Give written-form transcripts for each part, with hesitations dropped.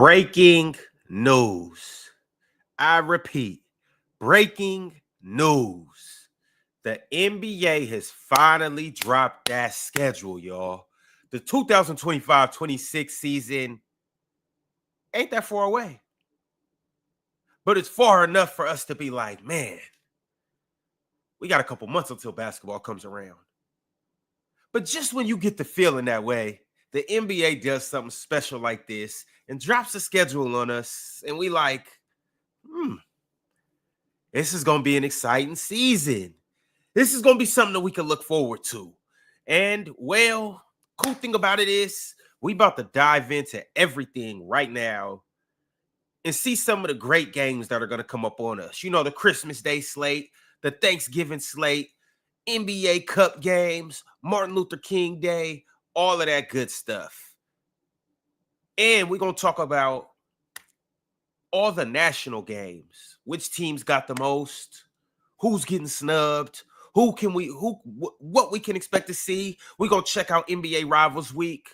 Breaking news. I repeat, breaking news. The NBA has finally dropped that schedule, y'all. The 2025-26 season ain't that far away, but it's far enough for us to be like, man, we got a couple months until basketball comes around. But just when you get the feeling that way, the NBA does something special like this and drops a schedule on us, and we like, this is going to be an exciting season. This is going to be something that we can look forward to. And, well, cool thing about it is we about to dive into everything right now and see some of the great games that are going to come up on us. You know, the Christmas Day slate, the Thanksgiving slate, NBA Cup games, Martin Luther King Day, all of that good stuff. And we're going to talk about all the national games, which teams got the most, who's getting snubbed, what we can expect to see. We're going to check out NBA Rivals Week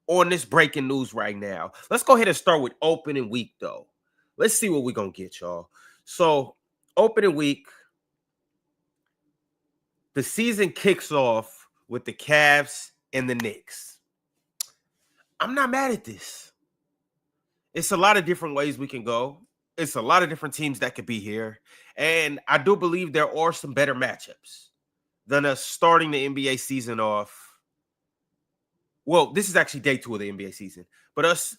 on this breaking news right now. Let's go ahead and start with opening week, though. Let's see what we're going to get, y'all. So, opening week, the season kicks off with the Cavs and the Knicks. I'm not mad at this. It's a lot of different ways we can go. It's a lot of different teams that could be here. And I do believe there are some better matchups than us starting the NBA season off. Well, this is actually day 2 of the NBA season. But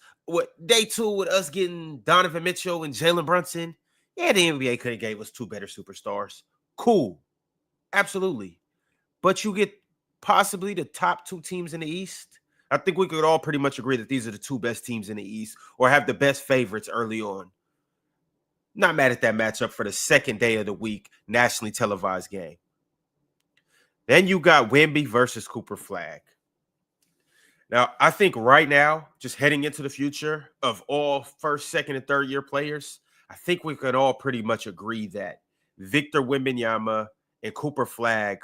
day 2 with us getting Donovan Mitchell and Jalen Brunson, yeah, the NBA could have gave us 2 better superstars. Cool. Absolutely. But you get possibly the top 2 teams in the East. I think we could all pretty much agree that these are the 2 best teams in the East or have the best favorites early on. Not mad at that matchup for the second day of the week, nationally televised game. Then you got Wemby versus Cooper Flag. Now, I think right now, just heading into the future of all first, second, and third year players, I think we could all pretty much agree that Victor Wembanyama and Cooper Flag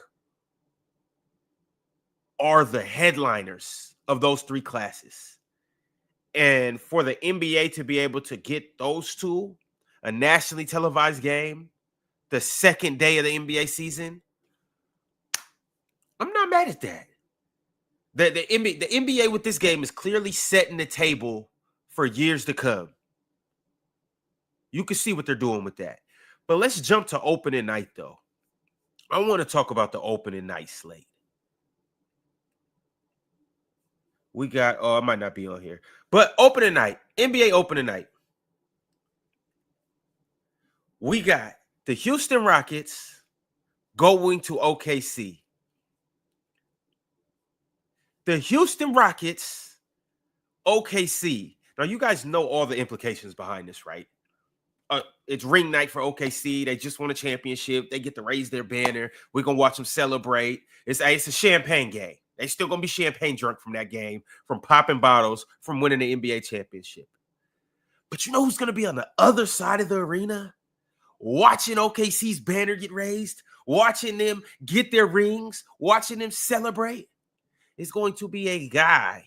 are the headliners of those 3 classes. And for the NBA to be able to get those 2, a nationally televised game, the second day of the NBA season, I'm not mad at that. The NBA with this game is clearly setting the table for years to come. You can see what they're doing with that. But let's jump to opening night, though. I want to talk about the opening night slate. We got, I might not be on here. But opening night, NBA opening night. We got the Houston Rockets going to OKC. The Houston Rockets, OKC. Now, you guys know all the implications behind this, right? It's ring night for OKC. They just won a championship. They get to raise their banner. We're going to watch them celebrate. It's a champagne game. They still going to be champagne drunk from that game, from popping bottles, from winning the NBA championship. But you know who's going to be on the other side of the arena? Watching OKC's banner get raised, watching them get their rings, watching them celebrate. It's going to be a guy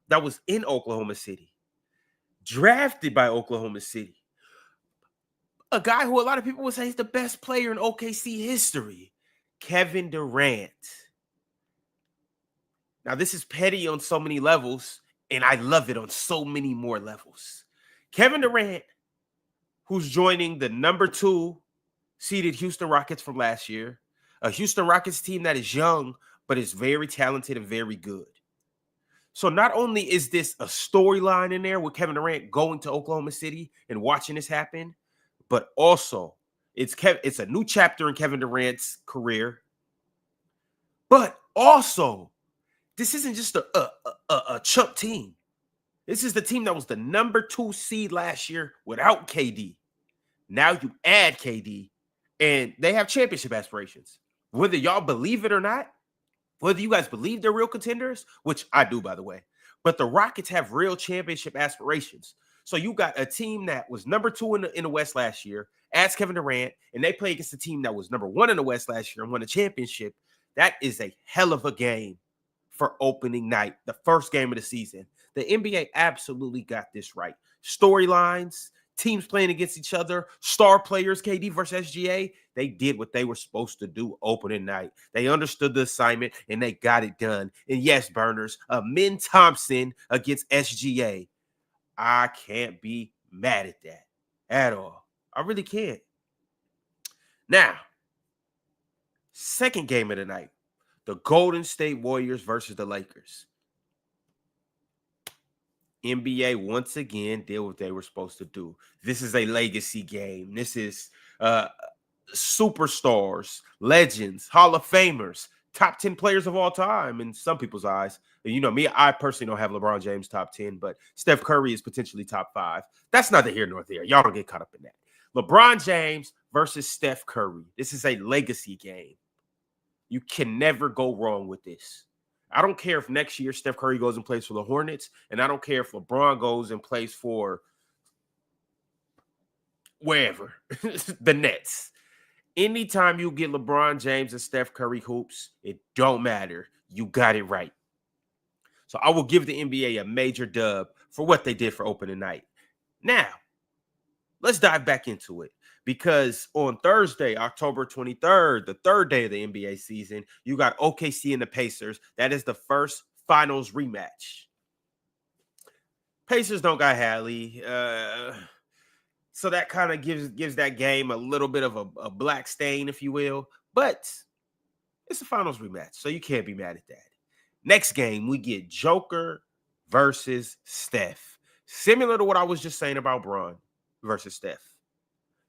that was in Oklahoma City, drafted by Oklahoma City. A guy who a lot of people would say is the best player in OKC history, Kevin Durant. Now, this is petty on so many levels, and I love it on so many more levels. Kevin Durant, who's joining the number 2 seeded Houston Rockets from last year, a Houston Rockets team that is young, but is very talented and very good. So not only is this a storyline in there with Kevin Durant going to Oklahoma City and watching this happen, but also it's a new chapter in Kevin Durant's career. But also, this isn't just a chump team. This is the team that was the number 2 seed last year without KD. Now you add KD, and they have championship aspirations. Whether y'all believe it or not, whether you guys believe they're real contenders, which I do, by the way, but the Rockets have real championship aspirations. So you got a team that was number 2 in the West last year, adds Kevin Durant, and they play against a team that was number 1 in the West last year and won a championship. That is a hell of a game for opening night, the first game of the season. The NBA absolutely got this right. storylines, teams playing against each other, star players, KD versus SGA. They did what they were supposed to do opening night. They understood the assignment and they got it done. And yes, Burners, Min Thompson against SGA. I can't be mad at that at all. I really can't. Now, second game of the night, the Golden State Warriors versus the Lakers. NBA once again did what they were supposed to do. This is a legacy game. This is superstars, legends, Hall of Famers, top 10 players of all time in some people's eyes. You know, me, I personally don't have LeBron James top 10, but Steph Curry is potentially top 5. That's neither here nor there. Y'all don't get caught up in that. LeBron James versus Steph Curry. This is a legacy game. You can never go wrong with this. I don't care if next year Steph Curry goes and plays for the Hornets, and I don't care if LeBron goes and plays for wherever, the Nets. Anytime you get LeBron James and Steph Curry hoops, it don't matter. You got it right. So I will give the NBA a major dub for what they did for opening night. Now, let's dive back into it. Because on Thursday, October 23rd, the third day of the NBA season, you got OKC and the Pacers. That is the first finals rematch. Pacers don't got Hallie. So that kind of gives that game a little bit of a black stain, if you will. But it's a finals rematch, so you can't be mad at that. Next game, we get Joker versus Steph. Similar to what I was just saying about Bron versus Steph.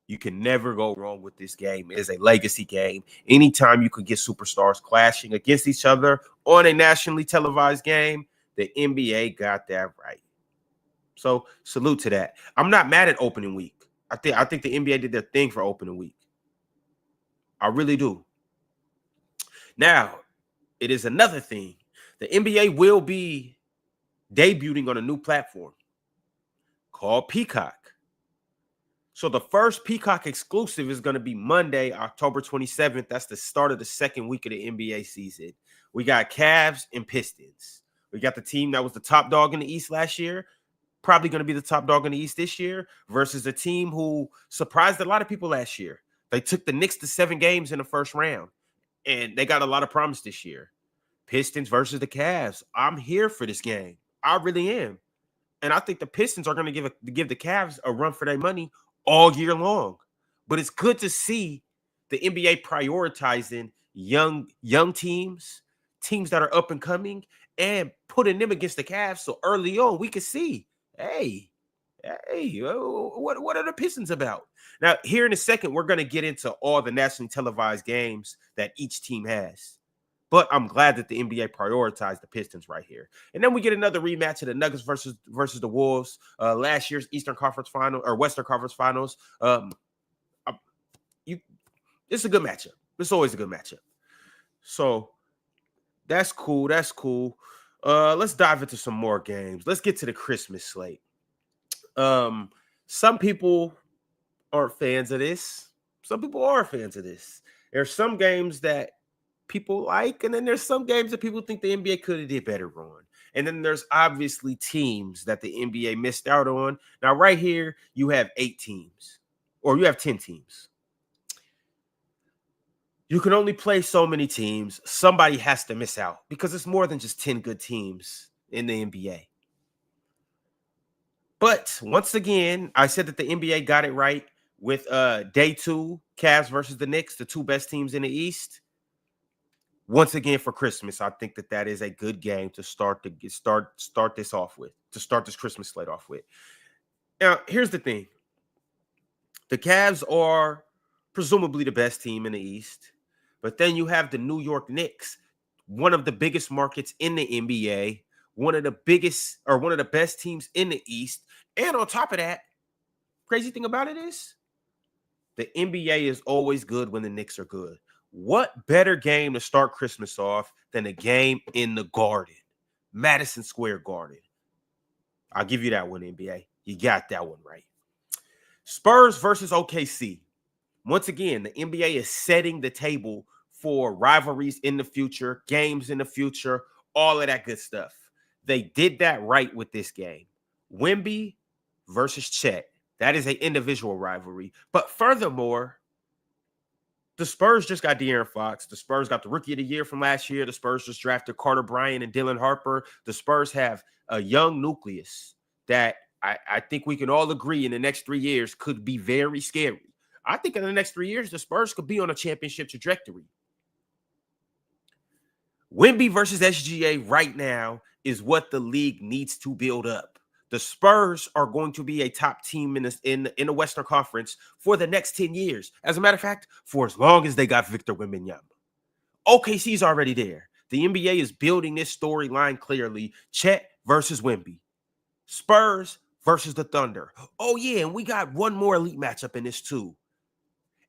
You can never go wrong with this game. It is a legacy game. Anytime you could get superstars clashing against each other on a nationally televised game, the NBA got that right. So salute to that. I'm not mad at opening week. I think the NBA did their thing for opening week. I really do. Now, it is another thing. The NBA will be debuting on a new platform called Peacock. So the first Peacock exclusive is going to be Monday, October 27th. That's the start of the second week of the NBA season. We got Cavs and Pistons. We got the team that was the top dog in the East last year, probably going to be the top dog in the East this year, versus a team who surprised a lot of people last year. They took the Knicks to 7 games in the first round, and they got a lot of promise this year. Pistons versus the Cavs. I'm here for this game. I really am. And I think the Pistons are going to give the Cavs a run for their money all year long. But it's good to see the NBA prioritizing young teams that are up and coming, and putting them against the Cavs. So early on, we could see, hey, what are the Pistons about? Now, here in a second, we're going to get into all the nationally televised games that each team has. But I'm glad that the NBA prioritized the Pistons right here. And then we get another rematch of the Nuggets versus the Wolves. Last year's Eastern Conference Final or Western Conference Finals. It's a good matchup. It's always a good matchup. So that's cool. That's cool. Let's dive into some more games. Let's get to the Christmas slate. Some people aren't fans of this. Some people are fans of this. There's some games that people like, and then there's some games that people think the NBA could have did better on. And then there's obviously teams that the NBA missed out on. Now, right here, you have 8 teams, or you have 10 teams. You can only play so many teams. Somebody has to miss out because it's more than just 10 good teams in the NBA. But once again, I said that the NBA got it right with day 2, Cavs versus the Knicks, the 2 best teams in the East. Once again, for Christmas, I think that is a good game to start this off with, to start this Christmas slate off with. Now, here's the thing. The Cavs are presumably the best team in the East, but then you have the New York Knicks, one of the biggest markets in the NBA, one of the best teams in the East. And on top of that, crazy thing about it is the NBA is always good when the Knicks are good. What better game to start Christmas off than a game in the Garden, Madison Square Garden? I'll give you that one, NBA. You got that one right. Spurs versus OKC. Once again, the NBA is setting the table for rivalries in the future, games in the future, all of that good stuff. They did that right with this game. Wemby versus Chet. That is an individual rivalry. But furthermore, the Spurs just got De'Aaron Fox. The Spurs got the Rookie of the Year from last year. The Spurs just drafted Carter Bryant and Dylan Harper. The Spurs have a young nucleus that I think we can all agree in the next 3 years could be very scary. I think in the next 3 years, the Spurs could be on a championship trajectory. Wemby versus SGA right now is what the league needs to build up. The Spurs are going to be a top team in the Western Conference for the next 10 years. As a matter of fact, for as long as they got Victor Wembanyama. OKC's already there. The NBA is building this storyline clearly. Chet versus Wemby. Spurs versus the Thunder. Oh, yeah, and we got one more elite matchup in this too.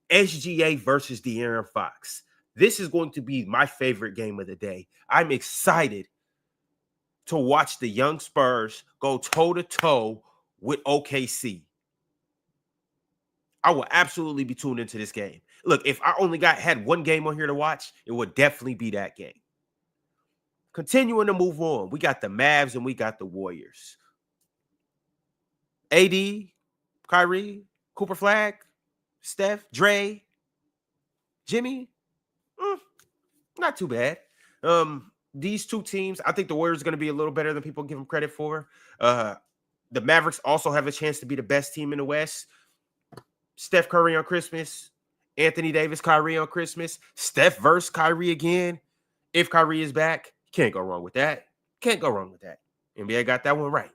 SGA versus De'Aaron Fox. This is going to be my favorite game of the day. I'm excited to watch the young Spurs go toe-to-toe with OKC. I will absolutely be tuned into this game. Look, if I only had one game on here to watch, it would definitely be that game. Continuing to move on, we got the Mavs and we got the Warriors. AD, Kyrie, Cooper Flag, Steph, Dre, Jimmy, not too bad. These two teams, I think the Warriors are going to be a little better than people give them credit for. The Mavericks also have a chance to be the best team in the West. Steph Curry on Christmas, Anthony Davis, Kyrie on Christmas, Steph versus Kyrie again. If Kyrie is back, can't go wrong with that. Can't go wrong with that. NBA got that one right.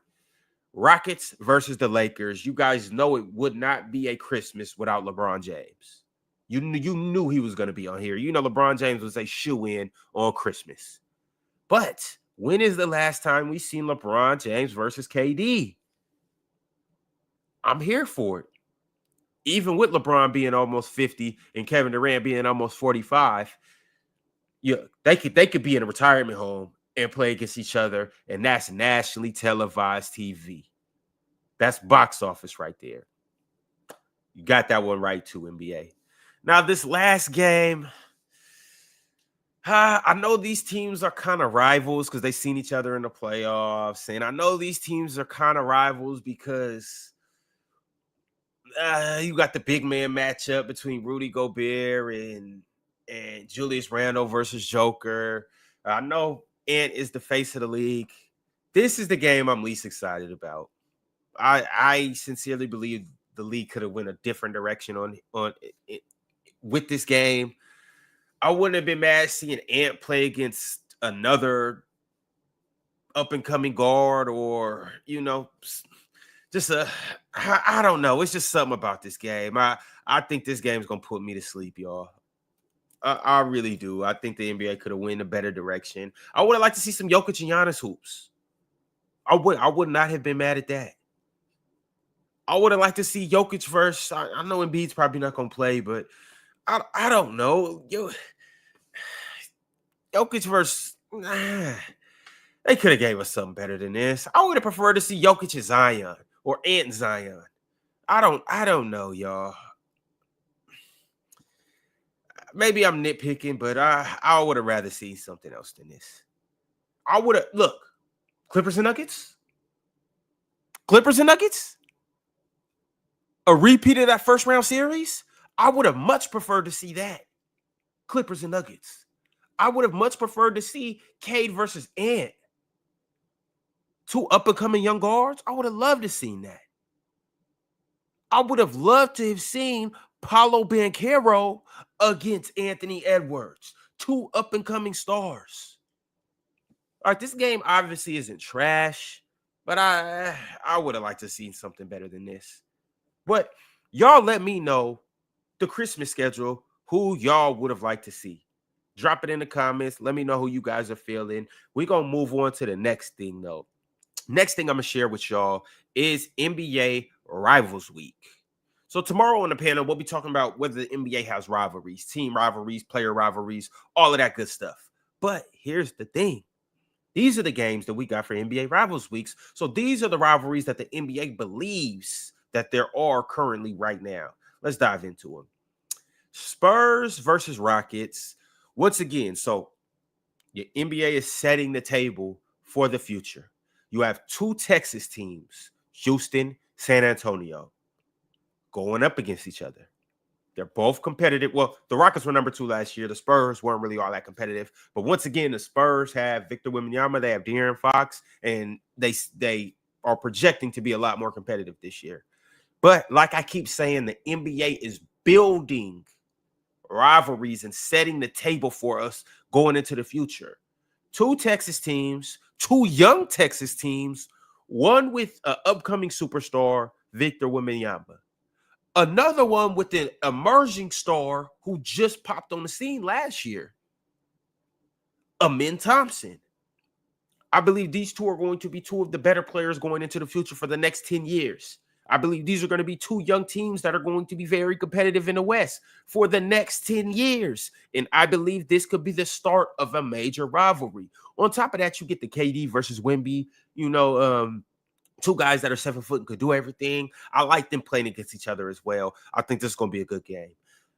Rockets versus the Lakers. You guys know it would not be a Christmas without LeBron James. You knew he was going to be on here. You know LeBron James was a shoe-in on Christmas. But when is the last time we seen LeBron James versus KD? I'm here for it. Even with LeBron being almost 50 and Kevin Durant being almost 45, yeah, they could be in a retirement home and play against each other, and that's nationally televised TV. That's box office right there. You got that one right too, NBA. Now, this last game, I know these teams are kind of rivals because they've seen each other in the playoffs, and I know these teams are kind of rivals because you got the big man matchup between Rudy Gobert and Julius Randle versus Joker. I know Ant is the face of the league. This is the game I'm least excited about. I sincerely believe the league could have went a different direction on with this game. I wouldn't have been mad seeing Ant play against another up-and-coming guard or, just I don't know. It's just something about this game. I think this game's going to put me to sleep, y'all. I really do. I think the NBA could have went a better direction. I would have liked to see some Jokic and Giannis hoops. I would not have been mad at that. I would have liked to see Jokic versus, I know Embiid's probably not going to play, but I don't know. Jokic versus, they could have gave us something better than this. I would have preferred to see Jokic and Zion or Ant and Zion. I don't know, y'all. Maybe I'm nitpicking, but I would have rather seen something else than this. I would have, look, Clippers and Nuggets? A repeat of that first round series? I would have much preferred to see that. Clippers and Nuggets. I would have much preferred to see Cade versus Ant. Two up-and-coming young guards. I would have loved to have seen that. I would have loved to have seen Paolo Banchero against Anthony Edwards. Two up-and-coming stars. All right, this game obviously isn't trash, but I would have liked to see something better than this. But y'all let me know the Christmas schedule, who y'all would have liked to see. Drop it in the comments. Let me know who you guys are feeling. We're going to move on to the next thing, though. Next thing I'm going to share with y'all is NBA Rivals Week. So tomorrow on the panel, we'll be talking about whether the NBA has rivalries, team rivalries, player rivalries, all of that good stuff. But here's the thing. These are the games that we got for NBA Rivals Weeks. So these are the rivalries that the NBA believes that there are currently right now. Let's dive into them. Spurs versus Rockets. Once again, so your NBA is setting the table for the future. You have two Texas teams, Houston, San Antonio, going up against each other. They're both competitive. Well, the Rockets were number 2 last year. The Spurs weren't really all that competitive. But once again, the Spurs have Victor Wembanyama, they have De'Aaron Fox, and they are projecting to be a lot more competitive this year. But like I keep saying, the NBA is building rivalries and setting the table for us going into the future. 2 Texas teams, 2 young Texas teams, one with an upcoming superstar, Victor Wembanyama. Another one with an emerging star who just popped on the scene last year, Amin Thompson. I believe these 2 are going to be 2 of the better players going into the future for the next 10 years. I believe these are going to be 2 young teams that are going to be very competitive in the West for the next 10 years. And I believe this could be the start of a major rivalry. On top of that, you get the KD versus Wemby, 2 guys that are 7 foot and could do everything. I like them playing against each other as well. I think this is going to be a good game.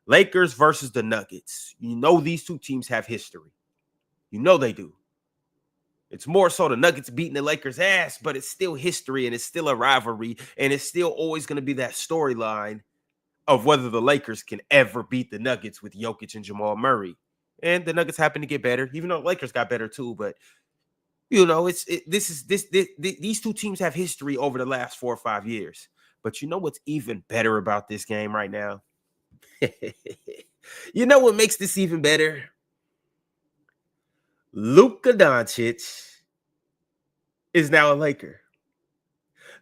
Lakers versus the Nuggets. These 2 teams have history. They do. It's more so the Nuggets beating the Lakers' ass, but it's still history and it's still a rivalry. And it's still always going to be that storyline of whether the Lakers can ever beat the Nuggets with Jokic and Jamal Murray. And the Nuggets happen to get better, even though the Lakers got better too. But these 2 teams have history over the last 4 or 5 years. But you know what's even better about this game right now? You know what makes this even better? Luka Doncic is now a Laker.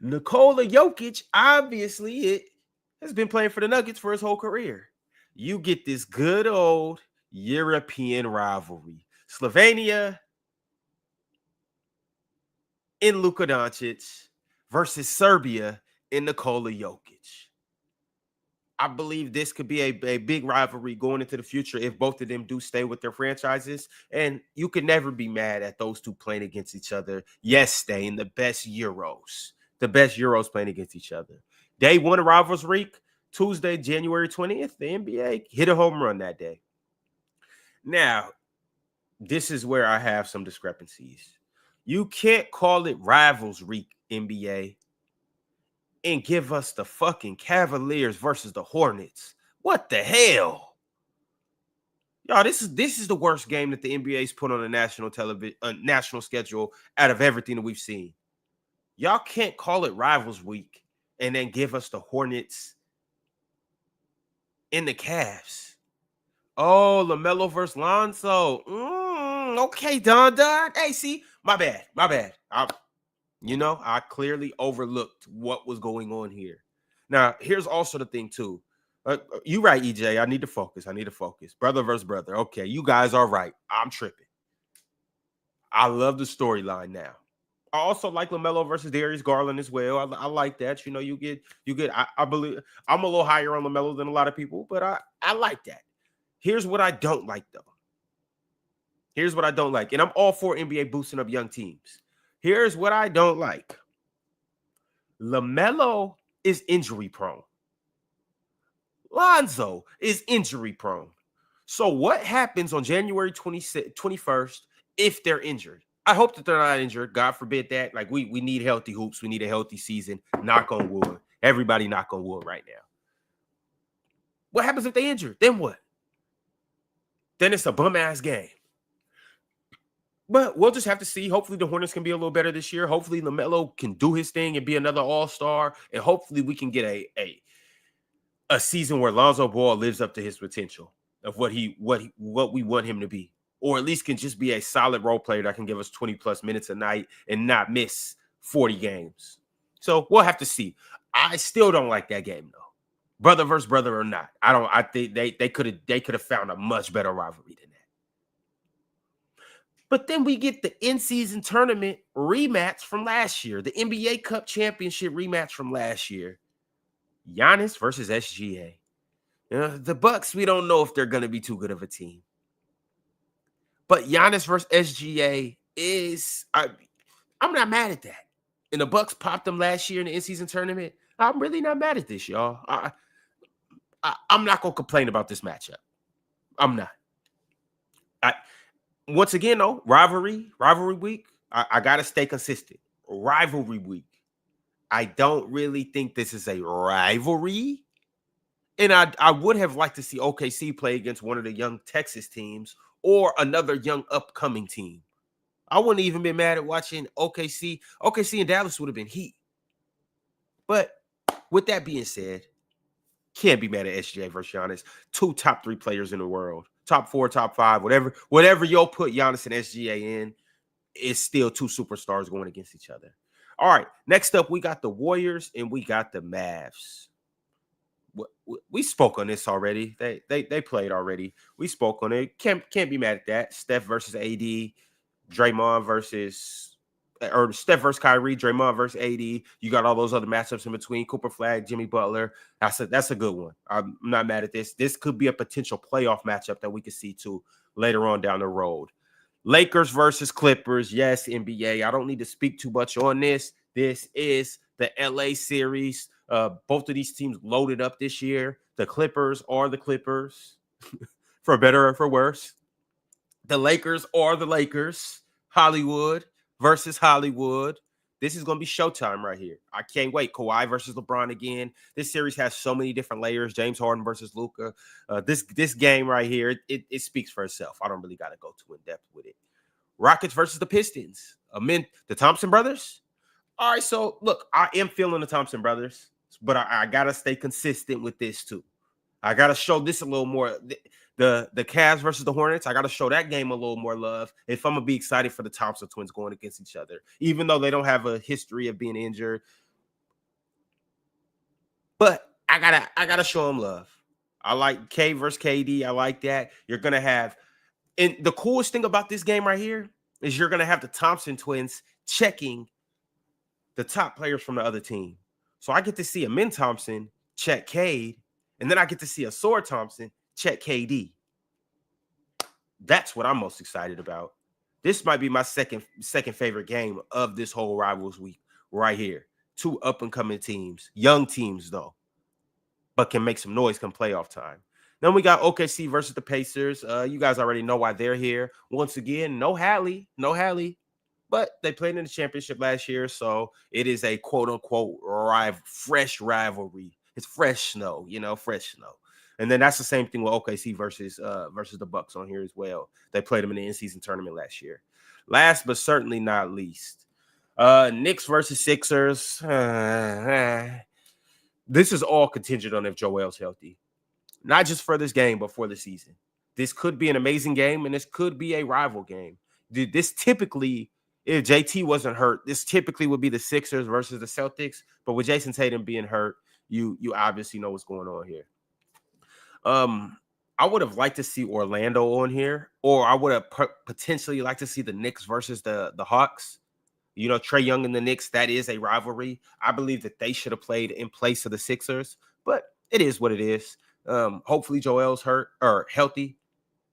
Nikola Jokic, obviously, has been playing for the Nuggets for his whole career. You get this good old European rivalry. Slovenia in Luka Doncic versus Serbia in Nikola Jokic. I believe this could be a big rivalry going into the future if both of them do stay with their franchises. And you can never be mad at those 2 playing against each other. Yes, staying the best Euros playing against each other. Day 1 of Rivals Week, Tuesday, January 20th, the NBA hit a home run that day. Now, this is where I have some discrepancies. You can't call it Rivals Week, NBA, and give us the fucking Cavaliers versus the Hornets. What the hell? Y'all, this is the worst game that the NBA's put on a national schedule out of everything that we've seen. Y'all can't call it Rivals Week and then give us the Hornets and the Cavs. Oh, LaMelo versus Lonzo. Okay, Don. Hey, see, my bad. I clearly overlooked what was going on here. Now, here's also the thing, too. You right, EJ. I need to focus. Brother versus brother. Okay, you guys are right. I'm tripping. I love the storyline now. I also like LaMelo versus Darius Garland as well. I like that. You get. I believe I'm a little higher on LaMelo than a lot of people, but I like that. Here's what I don't like, though. And I'm all for NBA boosting up young teams. Here's what I don't like. LaMelo is injury prone. Lonzo is injury prone. So what happens on January 21st if they're injured? I hope that they're not injured. God forbid that. Like, we need healthy hoops. We need a healthy season. Knock on wood. Everybody knock on wood right now. What happens if they injured? Then what? Then it's a bum-ass game. But we'll just have to see. Hopefully the Hornets can be a little better this year. Hopefully LaMelo can do his thing and be another all-star. And hopefully we can get a season where Lonzo Ball lives up to his potential of what we want him to be. Or at least can just be a solid role player that can give us 20-plus minutes a night and not miss 40 games. So we'll have to see. I still don't like that game, though. Brother versus brother or not. I think they could have found a much better rivalry than that. But then we get the in-season tournament rematch from last year, the NBA Cup Championship rematch from last year. Giannis versus SGA. The Bucks, we don't know if they're going to be too good of a team. But Giannis versus SGA is, I'm not mad at that. And the Bucks popped them last year in the in-season tournament. I'm really not mad at this, y'all. I'm not going to complain about this matchup. I'm not. Once again, though, rivalry week, I got to stay consistent. Rivalry week, I don't really think this is a rivalry. And I would have liked to see OKC play against one of the young Texas teams or another young upcoming team. I wouldn't even been mad at watching OKC. OKC and Dallas would have been heat. But with that being said, can't be mad at SGA versus Giannis. Two top 3 players in the world. Top 4, top 5, whatever you'll put Giannis and SGA in, it's still 2 superstars going against each other. All right, next up, we got the Warriors and we got the Mavs. We spoke on this already. They played already. We spoke on it. Can't be mad at that. Steph versus AD, Draymond versus or Steph versus Kyrie, Draymond versus AD. You got all those other matchups in between. Cooper Flag, Jimmy Butler. That's a good one. I'm not mad at this. This could be a potential playoff matchup that we could see too later on down the road. Lakers versus Clippers. Yes, NBA. I don't need to speak too much on this. This is the LA series. Both of these teams loaded up this year. The Clippers are the Clippers, for better or for worse. The Lakers are the Lakers. Hollywood versus Hollywood. This is going to be showtime right here. I can't wait. Kawhi versus LeBron again. This series has so many different layers. James Harden versus Luka. This game right here, it speaks for itself. I don't really got to go too in depth with it. Rockets versus the Pistons. The Thompson brothers. All right, so look, I am feeling the Thompson brothers, but I got to stay consistent with this too. I got to show this a little more. The Cavs versus the Hornets, I got to show that game a little more love if I'm going to be excited for the Thompson twins going against each other, even though they don't have a history of being injured. But I gotta show them love. I like K versus KD. I like that. You're going to have – and the coolest thing about this game right here is you're going to have the Thompson twins checking the top players from the other team. So I get to see a Min Thompson check Cade, and then I get to see a Sword Thompson check KD. That's what I'm most excited about. This might be my second favorite game of this whole Rivals Week right here. 2 up-and-coming teams. Young teams, though, but can make some noise come playoff time. Then we got OKC versus the Pacers. You guys already know why they're here. Once again, no Hallie. But they played in the championship last year, so it is a quote-unquote fresh rivalry. It's fresh snow, fresh snow. And then that's the same thing with OKC versus the Bucks on here as well. They played them in the in-season tournament last year. Last but certainly not least, Knicks versus Sixers. This is all contingent on if Joel's healthy. Not just for this game, but for the season. This could be an amazing game, and this could be a rival game. This typically, if JT wasn't hurt, this typically would be the Sixers versus the Celtics. But with Jason Tatum being hurt, you obviously know what's going on here. I would have liked to see Orlando on here, or I would have potentially liked to see the Knicks versus the Hawks. Trae Young and the Knicks, that is a rivalry. I believe that they should have played in place of the Sixers, but it is what it is. Hopefully Joel's hurt or healthy,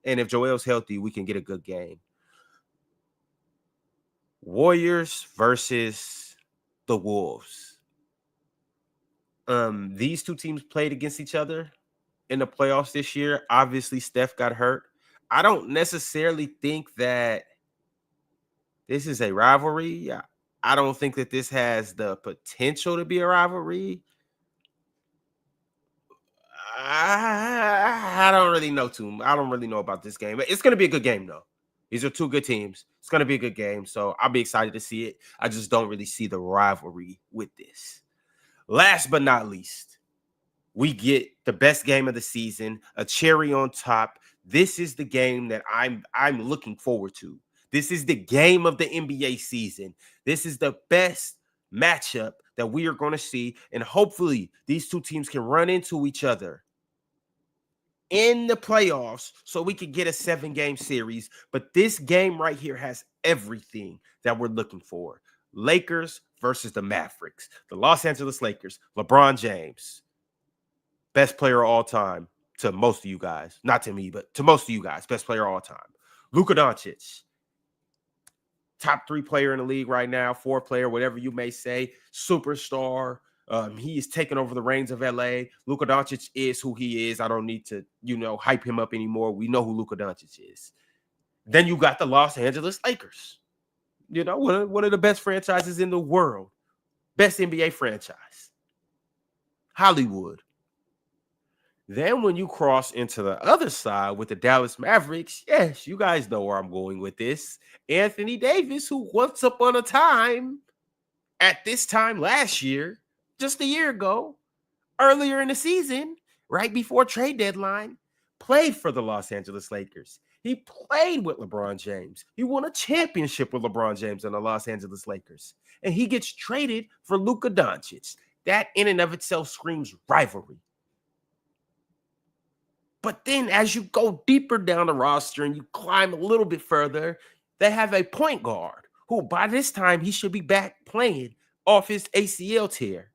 and if Joel's healthy, we can get a good game. Warriors versus the Wolves. These 2 teams played against each other in the playoffs this year. Obviously, Steph got hurt. I don't necessarily think that this is a rivalry. I don't think that this has the potential to be a rivalry. I don't really know I don't really know about this game. It's going to be a good game, though. These are 2 good teams. It's going to be a good game, so I'll be excited to see it. I just don't really see the rivalry with this. Last but not least, we get the best game of the season, a cherry on top. This is the game that I'm looking forward to. This is the game of the NBA season. This is the best matchup that we are going to see, and hopefully these 2 teams can run into each other in the playoffs so we can get a 7-game series. But this game right here has everything that we're looking for. Lakers versus the Mavericks. The Los Angeles Lakers. LeBron James. Best player of all time to most of you guys. Not to me, but to most of you guys. Best player of all time. Luka Doncic. Top 3 player in the league right now. 4 player, whatever you may say. Superstar. He is taking over the reins of LA. Luka Doncic is who he is. I don't need to, hype him up anymore. We know who Luka Doncic is. Then you got the Los Angeles Lakers. One of the best franchises in the world. Best NBA franchise. Hollywood. Then when you cross into the other side with the Dallas Mavericks, yes, you guys know where I'm going with this. Anthony Davis, who once upon a time, at this time last year, just a year ago, earlier in the season, right before trade deadline, played for the Los Angeles Lakers. He played with LeBron James. He won a championship with LeBron James and the Los Angeles Lakers. And he gets traded for Luka Doncic. That in and of itself screams rivalry. But then as you go deeper down the roster and you climb a little bit further, they have a point guard who by this time he should be back playing off his ACL tear.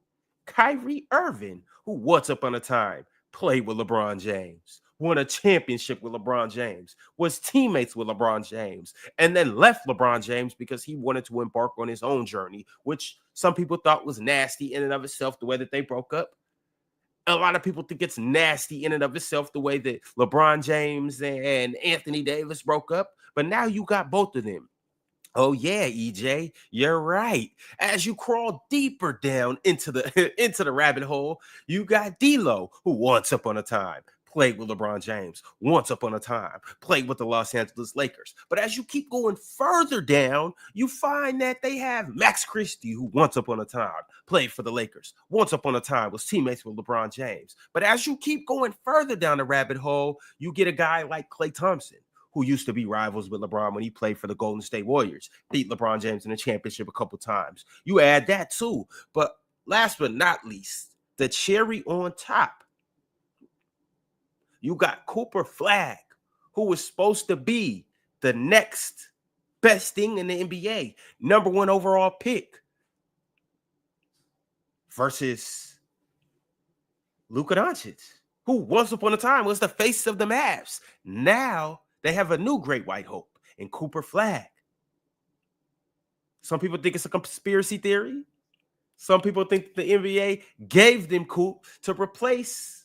Kyrie Irving, who once upon a time played with LeBron James, won a championship with LeBron James, was teammates with LeBron James, and then left LeBron James because he wanted to embark on his own journey, which some people thought was nasty in and of itself, the way that they broke up. A lot of people think it's nasty in and of itself, the way that LeBron James and Anthony Davis broke up. But now you got both of them. Oh yeah, EJ, you're right. As you crawl deeper down into the rabbit hole, you got D'Lo, who once upon a time played with LeBron James, once upon a time played with the Los Angeles Lakers. But as you keep going further down, you find that they have Max Christie, who once upon a time played for the Lakers, once upon a time was teammates with LeBron James. But as you keep going further down the rabbit hole, you get a guy like Klay Thompson, who used to be rivals with LeBron when he played for the Golden State Warriors, beat LeBron James in the championship a couple times. You add that too. But last but not least, the cherry on top, you got Cooper Flag, who was supposed to be the next best thing in the NBA, number 1 overall pick, versus Luka Doncic, who once upon a time was the face of the Mavs. Now they have a new great white hope in Cooper Flag. Some people think it's a conspiracy theory. Some people think the NBA gave them Coop to replace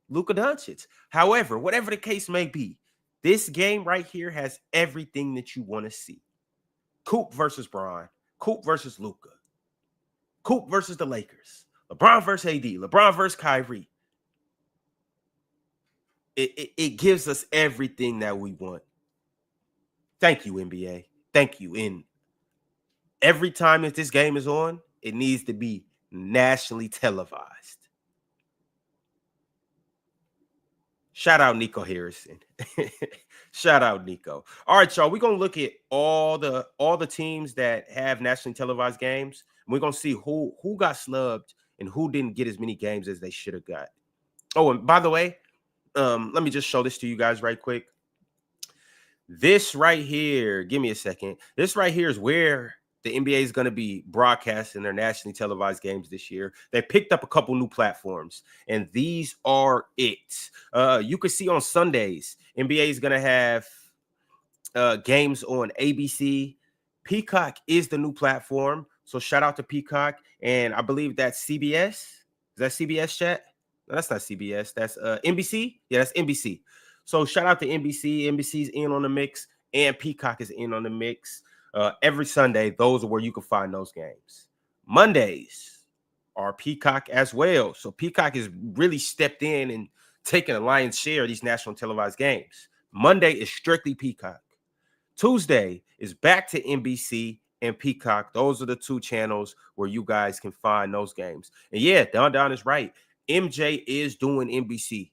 Luka Doncic. However, whatever the case may be, this game right here has everything that you want to see. Coop versus Bron, Coop versus Luka, Coop versus the Lakers, LeBron versus AD, LeBron versus Kyrie. It gives us everything that we want. Thank you, NBA. Thank you. And every time that this game is on, it needs to be nationally televised. Shout out Nico Harrison. Shout out Nico. All right, y'all. We're gonna look at all the teams that have nationally televised games. And we're gonna see who got snubbed and who didn't get as many games as they should have got. Oh, and by the way, let me just show this to you guys right quick. This right here, give me a second. This right here is where the NBA is going to be broadcasting their nationally televised games this year. They picked up a couple new platforms, and these are it. You can see on Sundays, NBA is going to have games on ABC. Peacock is the new platform, so shout out to Peacock. And I believe that's CBS. Is that CBS, chat? No, that's not CBS. That's NBC. Yeah, that's NBC. So shout out to NBC. NBC's in on the mix, and Peacock is in on the mix. Every Sunday, those are where you can find those games. Mondays are Peacock as well. So Peacock has really stepped in and taken a lion's share of these national televised games. Monday is strictly Peacock. Tuesday is back to NBC and Peacock. Those are the two channels where you guys can find those games. And yeah, Don is right. MJ is doing NBC.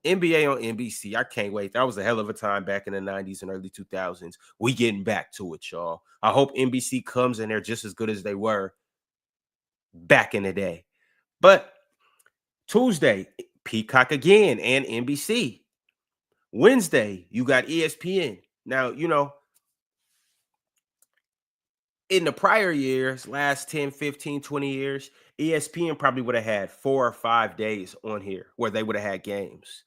NBA on NBC. I can't wait. That was a hell of a time back in the 90s and early 2000s. We getting back to it, y'all. I hope NBC comes and they're just as good as they were back in the day. But Tuesday, Peacock again and NBC. Wednesday, you got ESPN. Now, you know, in the prior years, last 10, 15, 20 years, ESPN probably would have had 4 or 5 days on here where they would have had games.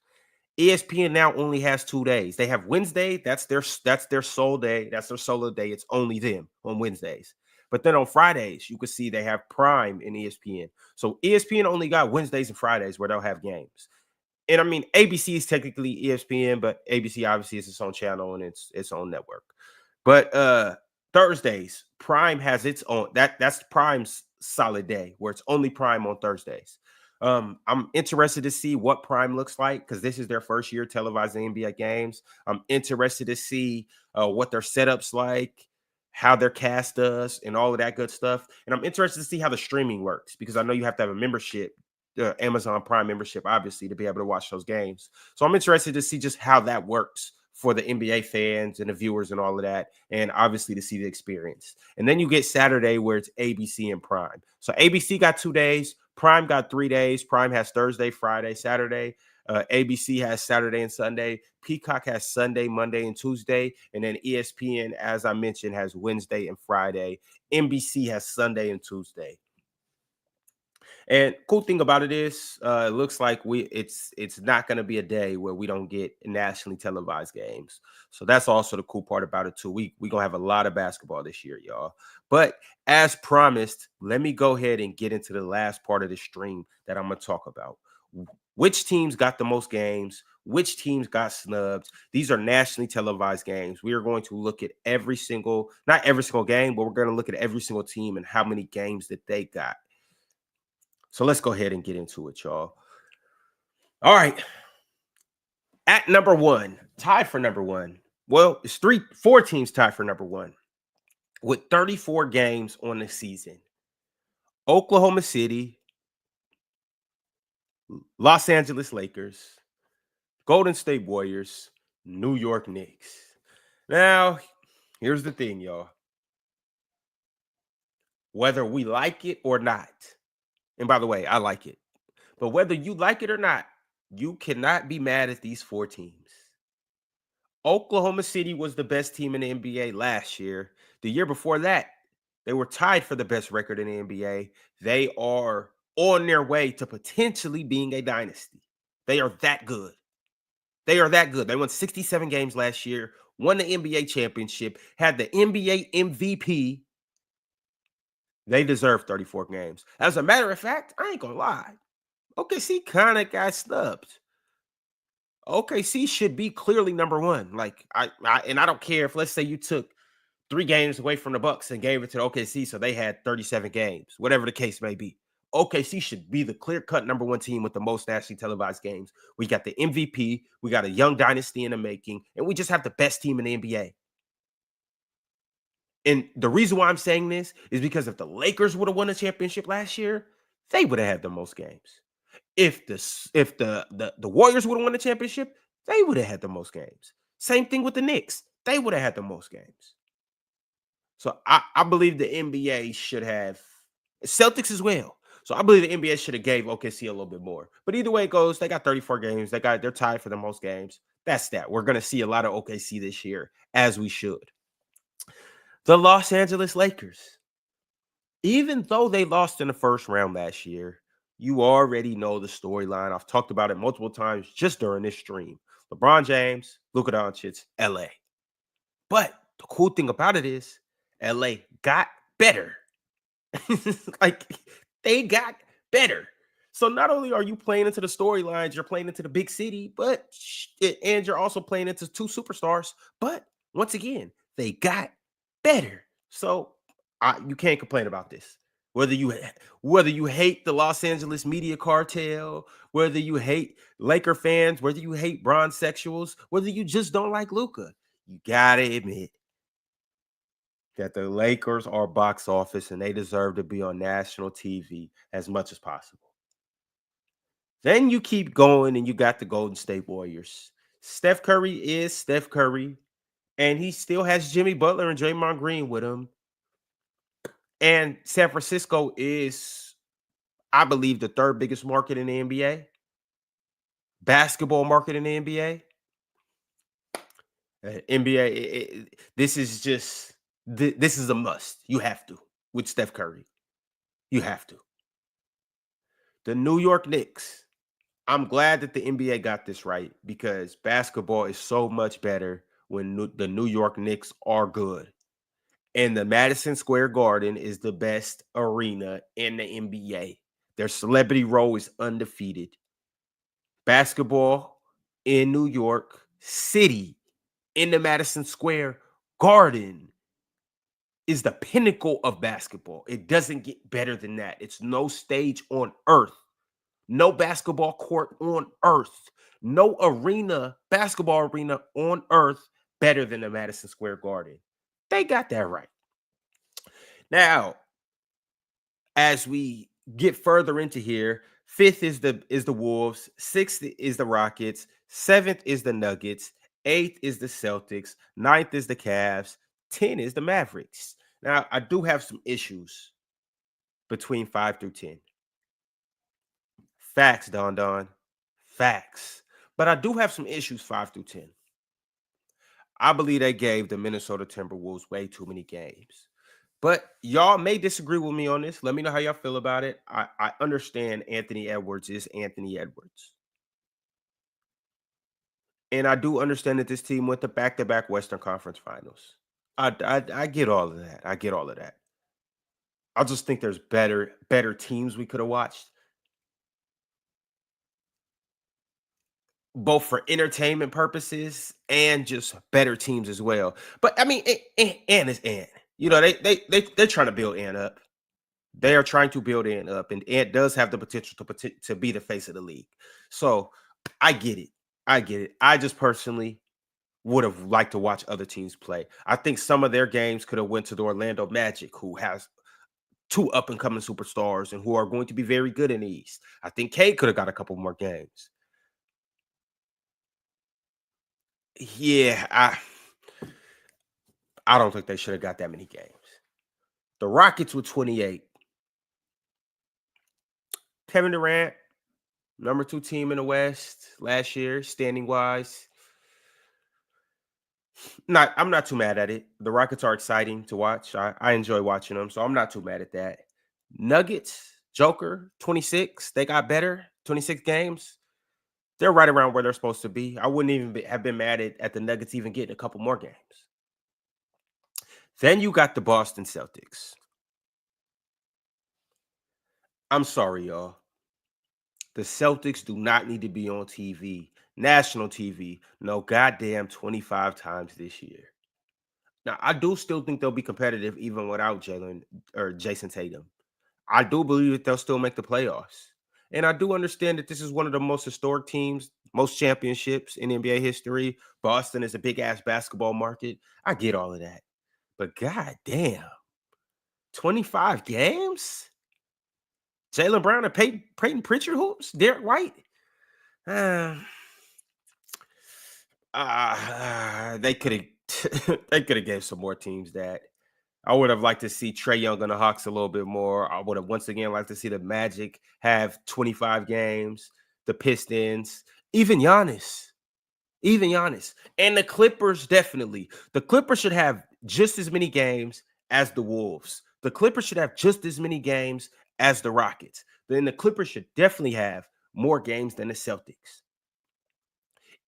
ESPN now only has 2 days. They have Wednesday. That's their sole day. That's their solo day. It's only them on Wednesdays. But then on Fridays, you can see they have Prime in ESPN. So ESPN only got Wednesdays and Fridays where they'll have games. And I mean, ABC is technically ESPN, but ABC obviously is its own channel and its own network. But Thursdays, Prime has its own. That's Prime's solid day where it's only Prime on Thursdays. I'm interested to see what Prime looks like because this is their first year televising NBA games. I'm interested to see what their setup's like, how their cast does, and all of that good stuff. And I'm interested to see how the streaming works because I know you have to have a membership, Amazon Prime membership, obviously, to be able to watch those games. So I'm interested to see just how that works for the NBA fans and the viewers and all of that, and obviously to see the experience. And then you get Saturday where it's ABC and Prime. So ABC got 2 days, Prime got 3 days. Prime has Thursday, Friday, Saturday. ABC has Saturday and Sunday. Peacock has Sunday, Monday, and Tuesday. And then ESPN, as I mentioned, has Wednesday and Friday. NBC has Sunday and Tuesday. And cool thing about it is, it looks like it's not going to be a day where we don't get nationally televised games. So that's also the cool part about it too. We gonna have a lot of basketball this year, y'all. But as promised, let me go ahead and get into the last part of the stream that I'm gonna talk about. Which teams got the most games? Which teams got snubbed? These are nationally televised games. We are going to look at not every single game, but we're going to look at every single team and how many games that they got. So let's go ahead and get into it, y'all. All right. At number one, tied for number one. Well, it's four teams tied for number one with 34 games on the season. Oklahoma City, Los Angeles Lakers, Golden State Warriors, New York Knicks. Now, here's the thing, y'all. Whether we like it or not, and by the way, I like it, but whether you like it or not, you cannot be mad at these four teams. Oklahoma City was the best team in the NBA last year. The year before that, they were tied for the best record in the NBA. They are on their way to potentially being a dynasty. They are that good. They are that good. They won 67 games last year, won the NBA championship, had the NBA MVP. They deserve 34 games. As a matter of fact, I ain't gonna lie. OKC kind of got snubbed. OKC should be clearly number one. Like and I don't care if, let's say, you took 3 games away from the Bucks and gave it to the OKC, so they had 37 games, whatever the case may be. OKC should be the clear-cut number one team with the most nationally televised games. We got the MVP, we got a young dynasty in the making, and we just have the best team in the NBA. And the reason why I'm saying this is because if the Lakers would have won the championship last year, they would have had the most games. If the Warriors would have won the championship, they would have had the most games. Same thing with the Knicks. They would have had the most games. So I believe the NBA should have Celtics as well. So I believe the NBA should have gave OKC a little bit more. But either way it goes, they got 34 games. They're tied for the most games. That's that. We're gonna see a lot of OKC this year, as we should. The Los Angeles Lakers. Even though they lost in the first round last year, you already know the storyline. I've talked about it multiple times just during this stream. LeBron James, Luka Doncic, LA. But the cool thing about it is LA got better. Like, they got better. So not only are you playing into the storylines, you're playing into the big city, and you're also playing into 2 superstars. But once again, they got better. So you can't complain about this. Whether you hate the Los Angeles media cartel, whether you hate Laker fans, whether you hate bronze sexuals, whether you just don't like Luka, you gotta admit that the Lakers are box office and they deserve to be on national TV as much as possible. Then you keep going and you got the Golden State Warriors. Steph Curry is Steph Curry, and he still has Jimmy Butler and Draymond Green with him. And San Francisco is, I believe, the third biggest market in the NBA. Basketball market in the NBA. NBA, this is a must. You have to with Steph Curry. You have to. The New York Knicks. I'm glad that the NBA got this right because basketball is so much better when the New York Knicks are good. And the Madison Square Garden is the best arena in the NBA. Their celebrity row is undefeated. Basketball in New York City in the Madison Square Garden is the pinnacle of basketball. It doesn't get better than that. It's no stage on earth, no basketball court on earth, no basketball arena on earth better than the Madison Square Garden. They got that right. Now, as we get further into here, fifth is the Wolves, sixth is the Rockets, seventh is the Nuggets, eighth is the Celtics, ninth is the Cavs, 10 is the Mavericks. Now, I do have some issues between 5 through 10. Facts, Don Don. Facts. But I do have some issues 5 through 10. I believe they gave the Minnesota Timberwolves way too many games. But y'all may disagree with me on this. Let me know how y'all feel about it. I understand Anthony Edwards is Anthony Edwards. And I do understand that this team went to back-to-back Western Conference Finals. I get all of that. I get all of that. I just think there's better teams we could have watched, both for entertainment purposes and just better teams as well. But I mean, and is Ant. You know, they're trying to build Ant up. They are trying to build Ant up, and Ant does have the potential to be the face of the league. So I get it. I get it. I just personally would have liked to watch other teams play. I think some of their games could have went to the Orlando Magic, who has two up and coming superstars and who are going to be very good in the East. I think Cade could have got a couple more games. Yeah, I don't think they should have got that many games. The Rockets with 28. Kevin Durant, number 2 team in the West last year, standing wise. I'm not too mad at it. The Rockets are exciting to watch. I enjoy watching them, so I'm not too mad at that. Nuggets, Joker, 26. They got better. 26 games. They're right around where they're supposed to be. I wouldn't even have been mad at the Nuggets even getting a couple more games. Then you got the Boston Celtics. I'm sorry, y'all. The Celtics do not need to be on TV, national TV, no goddamn 25 times this year. Now, I do still think they'll be competitive even without Jalen or Jason Tatum. I do believe that they'll still make the playoffs. And I do understand that this is one of the most historic teams, most championships in NBA history. Boston is a big ass basketball market. I get all of that. But god damn, 25 games? Jalen Brown and Peyton Pritchard hoops? Derek White? They could have they could have gave some more teams that. I would have liked to see Trae Young on the Hawks a little bit more. I would have once again liked to see the Magic have 25 games, the Pistons, even Giannis. Even Giannis. And the Clippers, definitely. The Clippers should have just as many games as the Wolves. The Clippers should have just as many games as the Rockets. Then the Clippers should definitely have more games than the Celtics.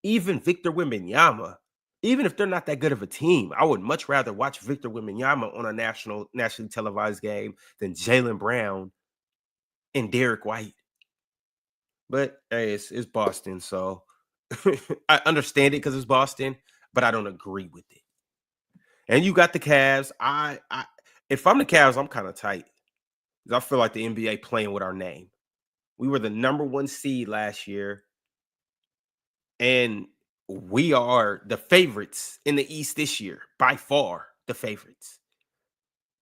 Even Victor Wembanyama, even if they're not that good of a team, I would much rather watch Victor Wembanyama on a nationally televised game than Jaylen Brown and Derek White. But hey, it's Boston, so I understand it because it's Boston, but I don't agree with it. And you got the Cavs. If I'm the Cavs, I'm kind of tight because I feel like the NBA playing with our name. We were the number 1 seed last year, and we are the favorites in the East this year, by far the favorites.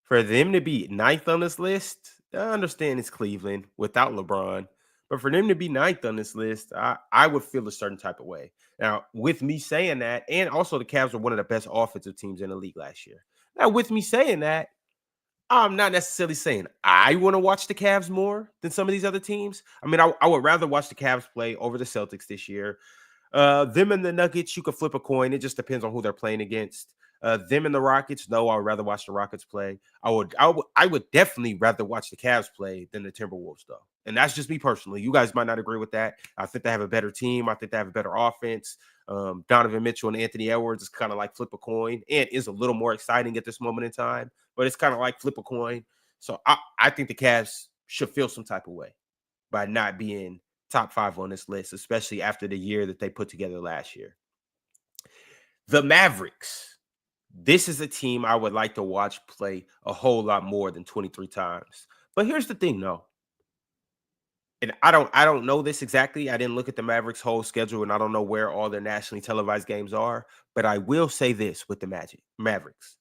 For them to be ninth on this list, I understand it's Cleveland without LeBron, but for them to be ninth on this list, I would feel a certain type of way. Now, with me saying that, and also the Cavs were one of the best offensive teams in the league last year. Now, with me saying that, I'm not necessarily saying I want to watch the Cavs more than some of these other teams. I mean, I would rather watch the Cavs play over the Celtics this year. Them and the Nuggets, you could flip a coin. It just depends on who they're playing against. Them and the Rockets, no, I would rather watch the Rockets play. I would definitely rather watch the Cavs play than the Timberwolves, though. And that's just me personally. You guys might not agree with that. I think they have a better team. I think they have a better offense. Donovan Mitchell and Anthony Edwards is kind of like flip a coin and is a little more exciting at this moment in time, but it's kind of like flip a coin. So I think the Cavs should feel some type of way by not being top 5 on this list, especially after the year that they put together last year. The Mavericks. This is a team I would like to watch play a whole lot more than 23 times. But here's the thing, though. And I don't know this exactly. I didn't look at the Mavericks' whole schedule, and I don't know where all their nationally televised games are. But I will say this with the Mavericks.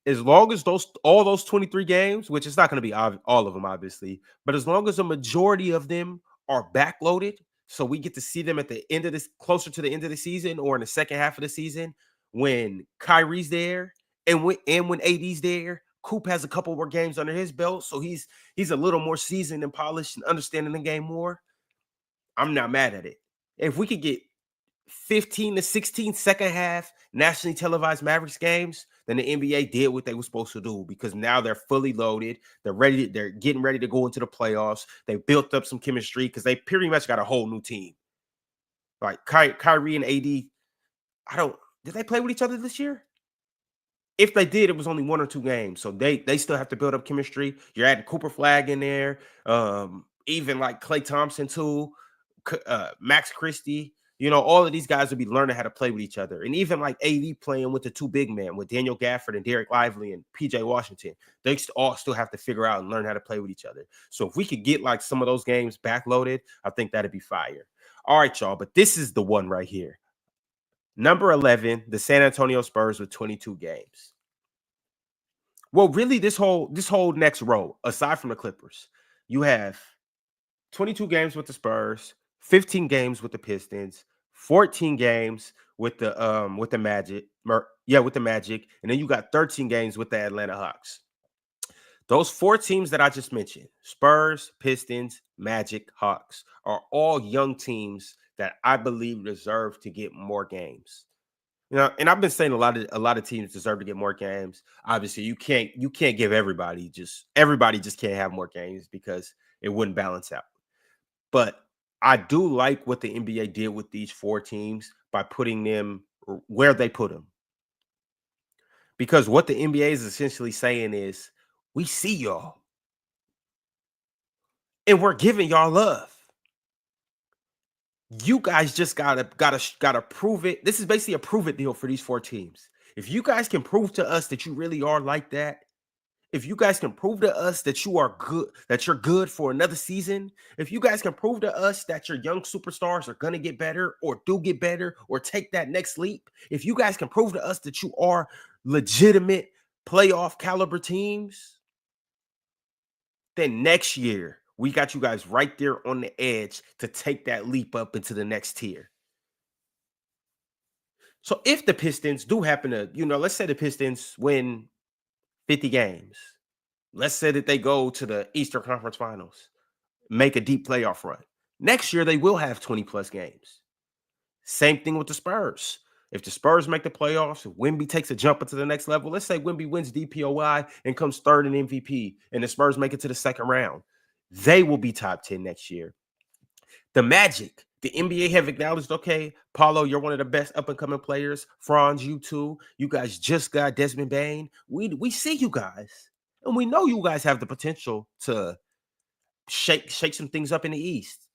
As long as those all those 23 games, which is not going to be all of them, obviously, but as long as a majority of them are backloaded, so we get to see them at the end of this, closer to the end of the season, or in the second half of the season, when Kyrie's there and when AD's there, Coop has a couple more games under his belt, so he's a little more seasoned and polished and understanding the game more. I'm not mad at it. If we could get 15 to 16 second half nationally televised Mavericks games, then the NBA did what they were supposed to do, because now they're fully loaded. They're ready. They're getting ready to go into the playoffs. They built up some chemistry because they pretty much got a whole new team. Like Kyrie and AD, I don't. Did they play with each other this year? If they did, it was only 1 or 2 games. So they still have to build up chemistry. You're adding Cooper Flag in there. Even like Klay Thompson too, Max Christie. All of these guys will be learning how to play with each other. And even like AD playing with the two big men, with Daniel Gafford and Derek Lively and PJ Washington, they all still have to figure out and learn how to play with each other. So if we could get like some of those games backloaded, I think that'd be fire. All right, y'all. But this is the one right here. Number 11, the San Antonio Spurs with 22 games. Well, really, this whole next row, aside from the Clippers, you have 22 games with the Spurs, 15 games with the Pistons, 14 games with the Magic, with the Magic, and then you got 13 games with the Atlanta Hawks. Those four teams that I just mentioned, Spurs, Pistons, Magic, Hawks, are all young teams that I believe deserve to get more games. And I've been saying a lot of teams deserve to get more games. Obviously, you can't give everybody just can't have more games because it wouldn't balance out. But I do like what the NBA did with these four teams by putting them where they put them. Because what the NBA is essentially saying is, we see y'all and we're giving y'all love. You guys just gotta prove it. This is basically a prove it deal for these four teams. If you guys can prove to us that you really are like that, if you guys can prove to us that you are good, that you're good for another season, if you guys can prove to us that your young superstars are gonna get better or do get better or take that next leap, if you guys can prove to us that you are legitimate playoff caliber teams, then next year we got you guys right there on the edge to take that leap up into the next tier. So if the Pistons do happen to, let's say the Pistons win 50 games. Let's say that they go to the Eastern Conference Finals, make a deep playoff run. Next year, they will have 20 plus games. Same thing with the Spurs. If the Spurs make the playoffs, if Wemby takes a jump into the next level, let's say Wemby wins DPOY and comes third in MVP, and the Spurs make it to the second round, they will be top 10 next year. The Magic, the NBA have acknowledged, okay, Paulo, you're one of the best up-and-coming players. Franz, you too. You guys just got Desmond Bain. We see you guys, and we know you guys have the potential to shake some things up in the East.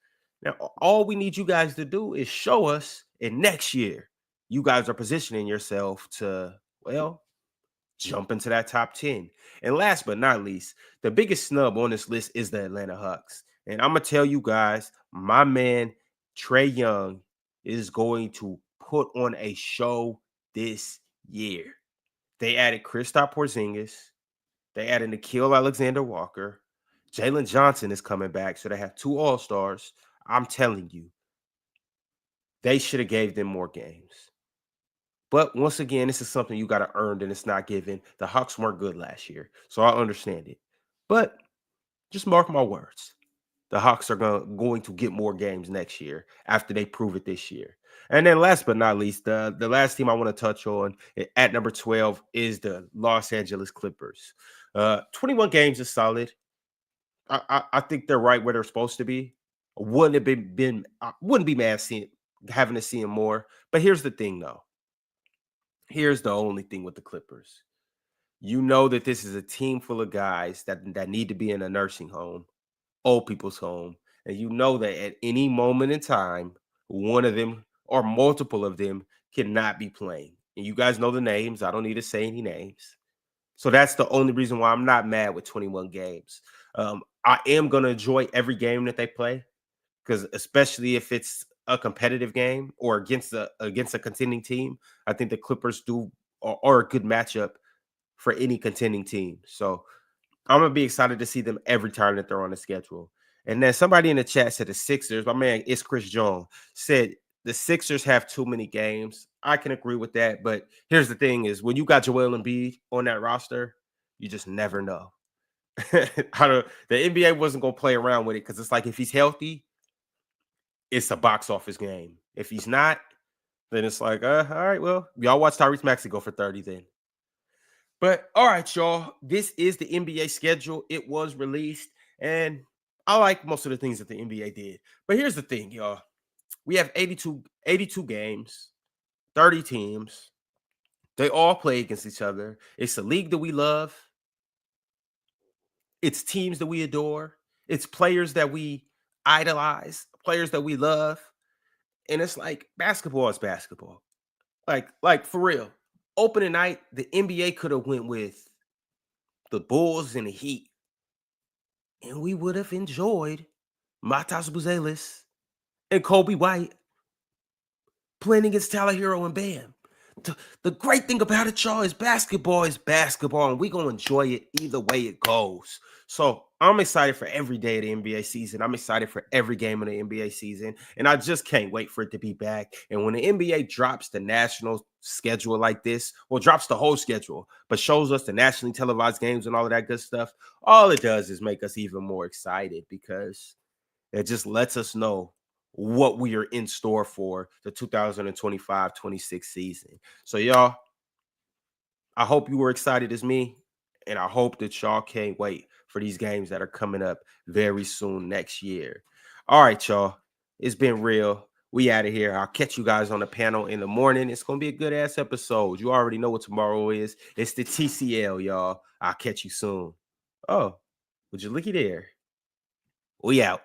Now, all we need you guys to do is show us, and next year, you guys are positioning yourself to, well, jump into that top 10. And last but not least, the biggest snub on this list is the Atlanta Hawks. And I'm going to tell you guys, my man, Trae Young, is going to put on a show this year. They added Kristaps Porzingis. They added Nickeil Alexander-Walker. Jalen Johnson is coming back, so they have 2 All-Stars. I'm telling you, they should have gave them more games. But once again, this is something you got to earn and it's not given. The Hawks weren't good last year, so I understand it. But just mark my words. The Hawks are going to get more games next year after they prove it this year. And then last but not least, the last team I want to touch on at number 12 is the Los Angeles Clippers. 21 games is solid. I think they're right where they're supposed to be. Wouldn't have been I wouldn't be mad having to see them more. But here's the thing, though. Here's the only thing with the Clippers. You know that this is a team full of guys that need to be in a nursing home, old people's home, and you know that at any moment in time, one of them or multiple of them cannot be playing. And you guys know the names. I don't need to say any names. So that's the only reason why I'm not mad with 21 games. I am going to enjoy every game that they play, because especially if it's a competitive game or against a contending team, I think the Clippers are a good matchup for any contending team. So I'm gonna be excited to see them every time that they're on the schedule. And then somebody in the chat said the Sixers, my man, it's Chris Jones, said the Sixers have too many games. I can agree with that, but here's the thing: is when you got Joel Embiid on that roster, you just never know. How the NBA wasn't gonna play around with it, because it's like if he's healthy, it's a box office game. If he's not, then it's like, all right, well, y'all watch Tyrese Maxey go for 30 then. But all right, y'all. This is the NBA schedule. It was released, and I like most of the things that the NBA did. But here's the thing, y'all. We have 82 games, 30 teams. They all play against each other. It's a league that we love. It's teams that we adore. It's players that we idolize, players that we love. And it's like basketball is basketball. Like for real. Opening night, the NBA could have went with the Bulls and the Heat, and we would have enjoyed Matas Buzelis and Kobe White playing against Tyler Hero and Bam. The great thing about it, y'all, is basketball, and we gonna enjoy it either way it goes. So I'm excited for every day of the NBA season. I'm excited for every game of the NBA season, and I just can't wait for it to be back. And when the NBA drops the national schedule like this, well, drops the whole schedule, but shows us the nationally televised games and all of that good stuff, all it does is make us even more excited, because it just lets us know what we are in store for the 2025-26 season. So, y'all, I hope you were excited as me, and I hope that y'all can't wait for these games that are coming up very soon next year. All right, y'all. It's been real. We out of here. I'll catch you guys on the panel in the morning. It's going to be a good ass episode. You already know what tomorrow is. It's the TCL, y'all. I'll catch you soon. Oh, would you looky there? We out.